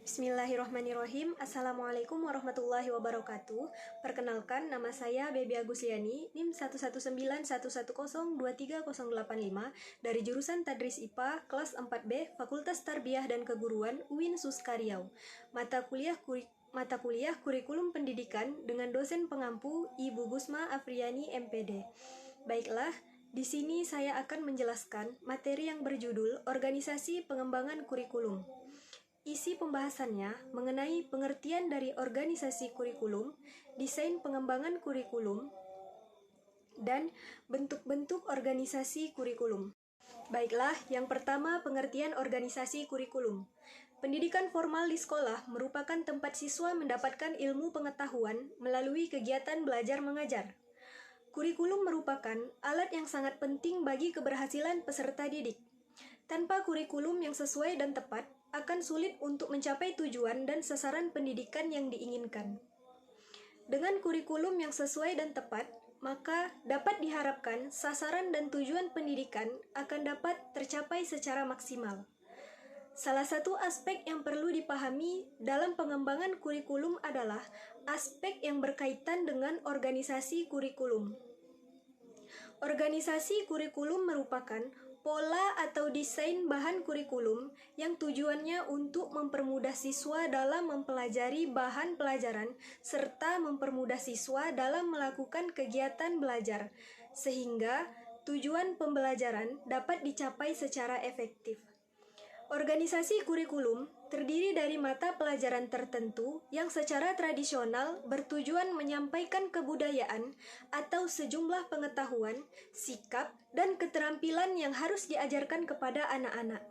Bismillahirrahmanirrahim. Assalamualaikum warahmatullahi wabarakatuh. Perkenalkan, nama saya Baby Agusliani, NIM 11911102385 dari jurusan Tadris IPA, kelas 4B, Fakultas Tarbiyah dan Keguruan, UIN Suska Riau. Mata kuliah Kurikulum Pendidikan dengan dosen pengampu Ibu Gusma Afriani MPD. Baiklah, di sini saya akan menjelaskan materi yang berjudul Organisasi Pengembangan Kurikulum. Isi pembahasannya mengenai pengertian dari organisasi kurikulum, desain pengembangan kurikulum, dan bentuk-bentuk organisasi kurikulum. Baiklah, yang pertama pengertian organisasi kurikulum. Pendidikan formal di sekolah merupakan tempat siswa mendapatkan ilmu pengetahuan melalui kegiatan belajar mengajar. Kurikulum merupakan alat yang sangat penting bagi keberhasilan peserta didik. Tanpa kurikulum yang sesuai dan tepat, akan sulit untuk mencapai tujuan dan sasaran pendidikan yang diinginkan. Dengan kurikulum yang sesuai dan tepat, maka dapat diharapkan sasaran dan tujuan pendidikan akan dapat tercapai secara maksimal. Salah satu aspek yang perlu dipahami dalam pengembangan kurikulum adalah aspek yang berkaitan dengan organisasi kurikulum. Organisasi kurikulum merupakan pola atau desain bahan kurikulum yang tujuannya untuk mempermudah siswa dalam mempelajari bahan pelajaran serta mempermudah siswa dalam melakukan kegiatan belajar, sehingga tujuan pembelajaran dapat dicapai secara efektif. Organisasi kurikulum terdiri dari mata pelajaran tertentu yang secara tradisional bertujuan menyampaikan kebudayaan atau sejumlah pengetahuan, sikap, dan keterampilan yang harus diajarkan kepada anak-anak.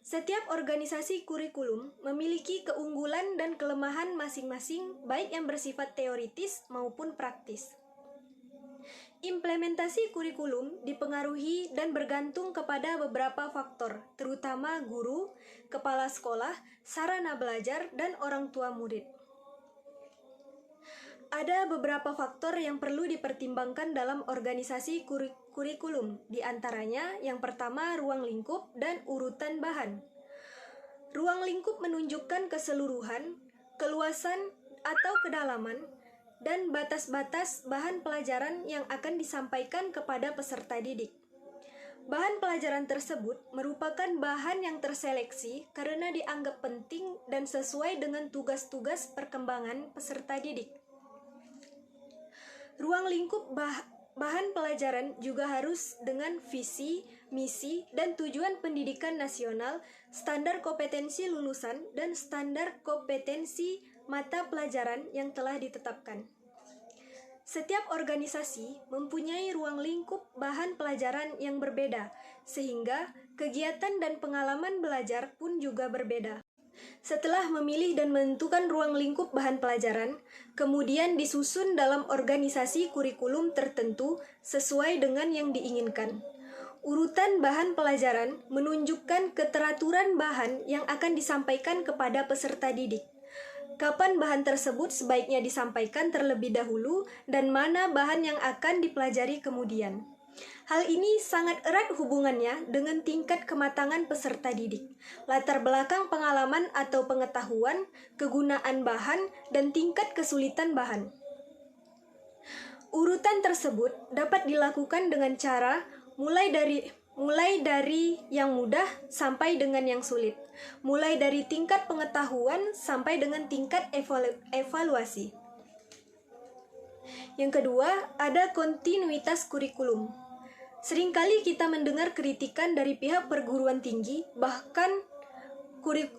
Setiap organisasi kurikulum memiliki keunggulan dan kelemahan masing-masing, baik yang bersifat teoritis maupun praktis. Implementasi kurikulum dipengaruhi dan bergantung kepada beberapa faktor, terutama guru, kepala sekolah, sarana belajar, dan orang tua murid. Ada beberapa faktor yang perlu dipertimbangkan dalam organisasi kurikulum, di antaranya yang pertama ruang lingkup dan urutan bahan. Ruang lingkup menunjukkan keseluruhan, keluasan atau kedalaman, dan batas-batas bahan pelajaran yang akan disampaikan kepada peserta didik. Bahan pelajaran tersebut merupakan bahan yang terseleksi karena dianggap penting dan sesuai dengan tugas-tugas perkembangan peserta didik. Ruang lingkup bahan pelajaran juga harus dengan visi, misi, dan tujuan pendidikan nasional, standar kompetensi lulusan, dan standar kompetensi mata pelajaran yang telah ditetapkan. Setiap organisasi mempunyai ruang lingkup bahan pelajaran yang berbeda, sehingga kegiatan dan pengalaman belajar pun juga berbeda. Setelah memilih dan menentukan ruang lingkup bahan pelajaran, kemudian disusun dalam organisasi kurikulum tertentu sesuai dengan yang diinginkan. Urutan bahan pelajaran menunjukkan keteraturan bahan yang akan disampaikan kepada peserta didik. Kapan bahan tersebut sebaiknya disampaikan terlebih dahulu dan mana bahan yang akan dipelajari kemudian. Hal ini sangat erat hubungannya dengan tingkat kematangan peserta didik, latar belakang pengalaman atau pengetahuan, kegunaan bahan, dan tingkat kesulitan bahan. Urutan tersebut dapat dilakukan dengan cara mulai dari yang mudah sampai dengan yang sulit, mulai dari tingkat pengetahuan sampai dengan tingkat evaluasi. Yang kedua, ada kontinuitas kurikulum. Seringkali kita mendengar kritikan dari pihak perguruan tinggi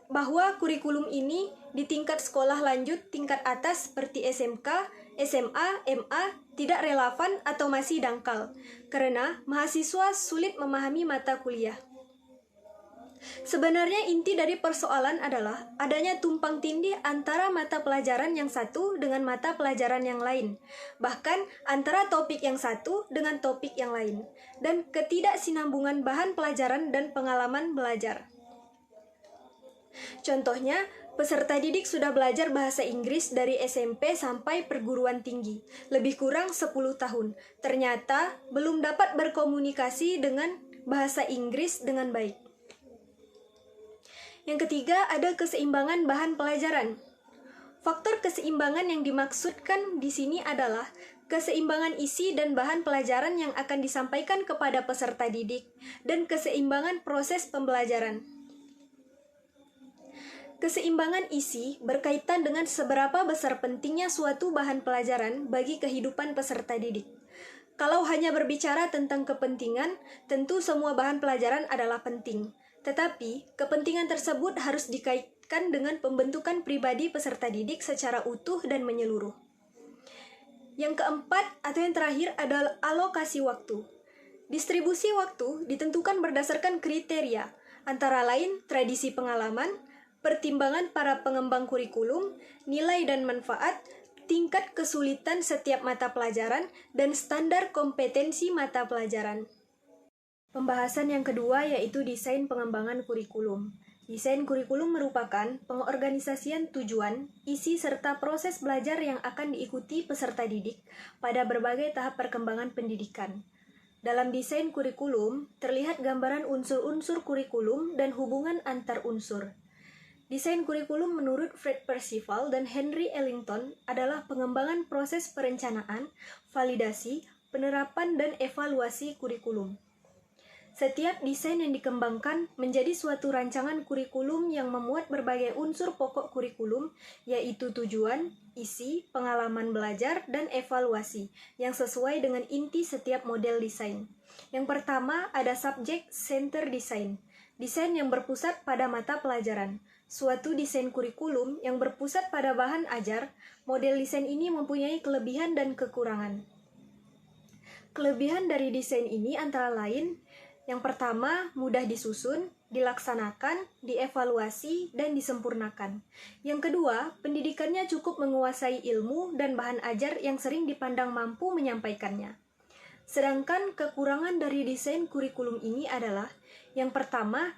bahwa kurikulum ini di tingkat sekolah lanjut tingkat atas seperti SMK, SMA, MA tidak relevan atau masih dangkal karena mahasiswa sulit memahami mata kuliah. Sebenarnya inti dari persoalan adalah adanya tumpang tindih antara mata pelajaran yang satu dengan mata pelajaran yang lain, bahkan antara topik yang satu dengan topik yang lain, dan ketidaksinambungan bahan pelajaran dan pengalaman belajar. Contohnya, peserta didik sudah belajar bahasa Inggris dari SMP sampai perguruan tinggi, lebih kurang 10 tahun. Ternyata belum dapat berkomunikasi dengan bahasa Inggris dengan baik. Yang ketiga, ada keseimbangan bahan pelajaran. Faktor keseimbangan yang dimaksudkan di sini adalah keseimbangan isi dan bahan pelajaran yang akan disampaikan kepada peserta didik dan keseimbangan proses pembelajaran. Keseimbangan isi berkaitan dengan seberapa besar pentingnya suatu bahan pelajaran bagi kehidupan peserta didik. Kalau hanya berbicara tentang kepentingan, tentu semua bahan pelajaran adalah penting. Tetapi, kepentingan tersebut harus dikaitkan dengan pembentukan pribadi peserta didik secara utuh dan menyeluruh. Yang keempat atau yang terakhir adalah alokasi waktu. Distribusi waktu ditentukan berdasarkan kriteria, antara lain tradisi pengalaman, pertimbangan para pengembang kurikulum, nilai dan manfaat, tingkat kesulitan setiap mata pelajaran, dan standar kompetensi mata pelajaran. Pembahasan yang kedua yaitu desain pengembangan kurikulum. Desain kurikulum merupakan pengorganisasian tujuan, isi, serta proses belajar yang akan diikuti peserta didik pada berbagai tahap perkembangan pendidikan. Dalam desain kurikulum, terlihat gambaran unsur-unsur kurikulum dan hubungan antar unsur. Desain kurikulum menurut Fred Percival dan Henry Ellington adalah pengembangan proses perencanaan, validasi, penerapan, dan evaluasi kurikulum. Setiap desain yang dikembangkan menjadi suatu rancangan kurikulum yang memuat berbagai unsur pokok kurikulum, yaitu tujuan, isi, pengalaman belajar, dan evaluasi, yang sesuai dengan inti setiap model desain. Yang pertama ada subject center design, desain yang berpusat pada mata pelajaran. Suatu desain kurikulum yang berpusat pada bahan ajar, model desain ini mempunyai kelebihan dan kekurangan. Kelebihan dari desain ini antara lain, yang pertama, mudah disusun, dilaksanakan, dievaluasi, dan disempurnakan. Yang kedua, pendidikannya cukup menguasai ilmu dan bahan ajar yang sering dipandang mampu menyampaikannya. Sedangkan kekurangan dari desain kurikulum ini adalah, yang pertama,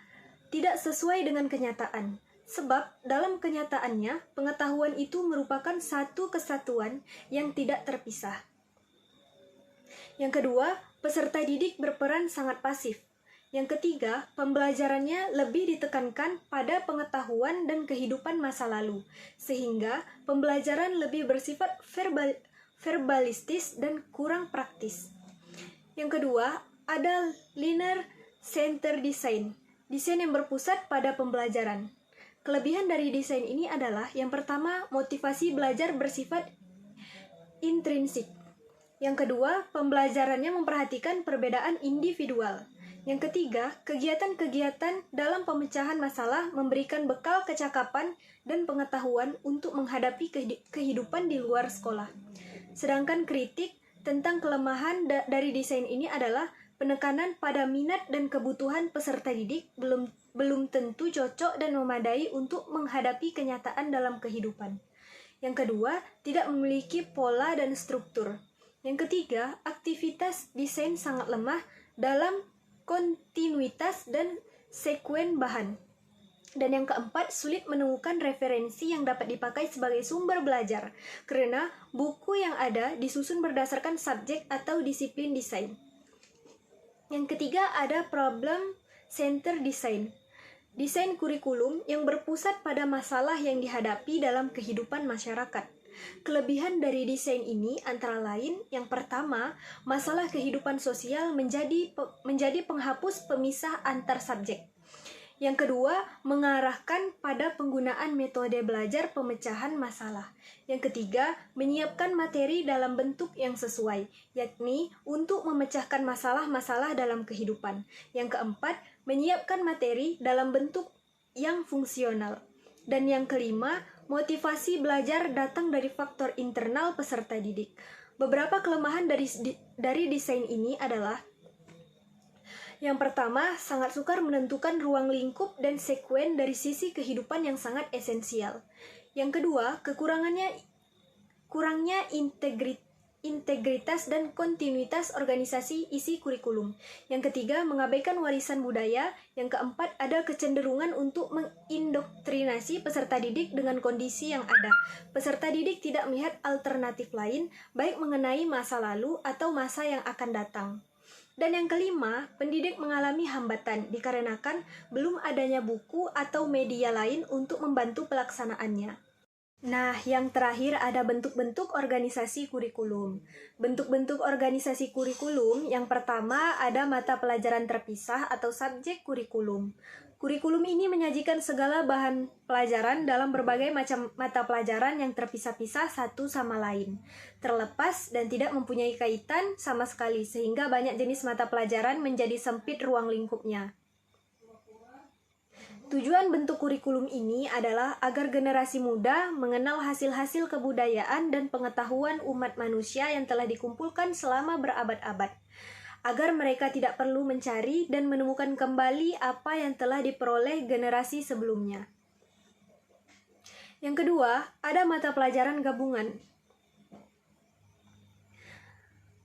tidak sesuai dengan kenyataan. Sebab dalam kenyataannya, pengetahuan itu merupakan satu kesatuan yang tidak terpisah. Yang kedua, peserta didik berperan sangat pasif. Yang ketiga, pembelajarannya lebih ditekankan pada pengetahuan dan kehidupan masa lalu, sehingga pembelajaran lebih bersifat verbalistis dan kurang praktis. Yang kedua, ada linear center design, desain yang berpusat pada pembelajaran. Kelebihan dari desain ini adalah, yang pertama, motivasi belajar bersifat intrinsik. Yang kedua, pembelajarannya memperhatikan perbedaan individual. Yang ketiga, kegiatan-kegiatan dalam pemecahan masalah memberikan bekal kecakapan dan pengetahuan untuk menghadapi kehidupan di luar sekolah. Sedangkan kritik tentang kelemahan dari desain ini adalah penekanan pada minat dan kebutuhan peserta didik belum tentu cocok dan memadai untuk menghadapi kenyataan dalam kehidupan. Yang kedua, tidak memiliki pola dan struktur. Yang ketiga, aktivitas desain sangat lemah dalam kontinuitas dan sekuen bahan. Dan yang keempat, sulit menemukan referensi yang dapat dipakai sebagai sumber belajar, karena buku yang ada disusun berdasarkan subjek atau disiplin desain. Yang ketiga, ada problem center design, desain kurikulum yang berpusat pada masalah yang dihadapi dalam kehidupan masyarakat. Kelebihan dari desain ini antara lain, yang pertama, masalah kehidupan sosial menjadi penghapus pemisah antar subjek. Yang kedua, mengarahkan pada penggunaan metode belajar pemecahan masalah. Yang ketiga, menyiapkan materi dalam bentuk yang sesuai, yakni untuk memecahkan masalah-masalah dalam kehidupan. Yang keempat, menyiapkan materi dalam bentuk yang fungsional. Dan yang kelima, motivasi belajar datang dari faktor internal peserta didik. Beberapa kelemahan dari desain ini adalah, yang pertama, sangat sukar menentukan ruang lingkup dan sekuen dari sisi kehidupan yang sangat esensial. Yang kedua, kurangnya integritas dan kontinuitas organisasi isi kurikulum. Yang ketiga, mengabaikan warisan budaya. Yang keempat, ada kecenderungan untuk mengindoktrinasi peserta didik dengan kondisi yang ada. Peserta didik tidak melihat alternatif lain, baik mengenai masa lalu atau masa yang akan datang. Dan yang kelima, pendidik mengalami hambatan dikarenakan belum adanya buku atau media lain untuk membantu pelaksanaannya. Nah, yang terakhir ada bentuk-bentuk organisasi kurikulum. Bentuk-bentuk organisasi kurikulum yang pertama ada mata pelajaran terpisah atau subjek kurikulum. Kurikulum ini menyajikan segala bahan pelajaran dalam berbagai macam mata pelajaran yang terpisah-pisah satu sama lain, terlepas dan tidak mempunyai kaitan sama sekali, sehingga banyak jenis mata pelajaran menjadi sempit ruang lingkupnya. Tujuan bentuk kurikulum ini adalah agar generasi muda mengenal hasil-hasil kebudayaan dan pengetahuan umat manusia yang telah dikumpulkan selama berabad-abad, agar mereka tidak perlu mencari dan menemukan kembali apa yang telah diperoleh generasi sebelumnya. Yang kedua, ada mata pelajaran gabungan.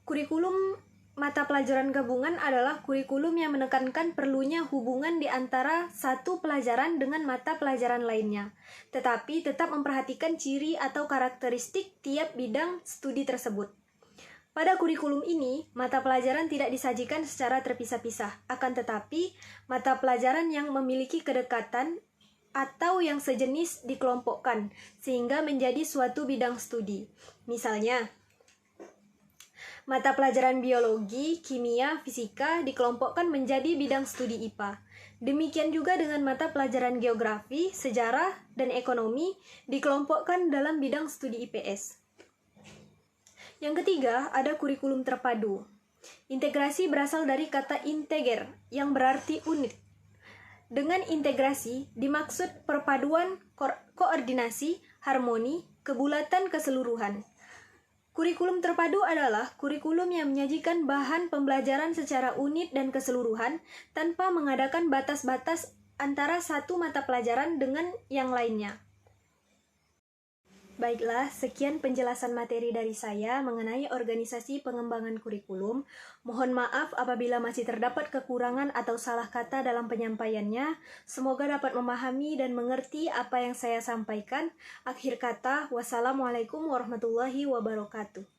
Kurikulum mata pelajaran gabungan adalah kurikulum yang menekankan perlunya hubungan di antara satu pelajaran dengan mata pelajaran lainnya, tetapi tetap memperhatikan ciri atau karakteristik tiap bidang studi tersebut. Pada kurikulum ini, mata pelajaran tidak disajikan secara terpisah-pisah, akan tetapi mata pelajaran yang memiliki kedekatan atau yang sejenis dikelompokkan, sehingga menjadi suatu bidang studi. Misalnya, mata pelajaran biologi, kimia, fisika dikelompokkan menjadi bidang studi IPA. Demikian juga dengan mata pelajaran geografi, sejarah, dan ekonomi dikelompokkan dalam bidang studi IPS. Yang ketiga, ada kurikulum terpadu. Integrasi berasal dari kata integer, yang berarti unik. Dengan integrasi, dimaksud perpaduan, koordinasi, harmoni, kebulatan keseluruhan. Kurikulum terpadu adalah kurikulum yang menyajikan bahan pembelajaran secara unit dan keseluruhan tanpa mengadakan batas-batas antara satu mata pelajaran dengan yang lainnya. Baiklah, sekian penjelasan materi dari saya mengenai organisasi pengembangan kurikulum. Mohon maaf apabila masih terdapat kekurangan atau salah kata dalam penyampaiannya. Semoga dapat memahami dan mengerti apa yang saya sampaikan. Akhir kata, wassalamualaikum warahmatullahi wabarakatuh.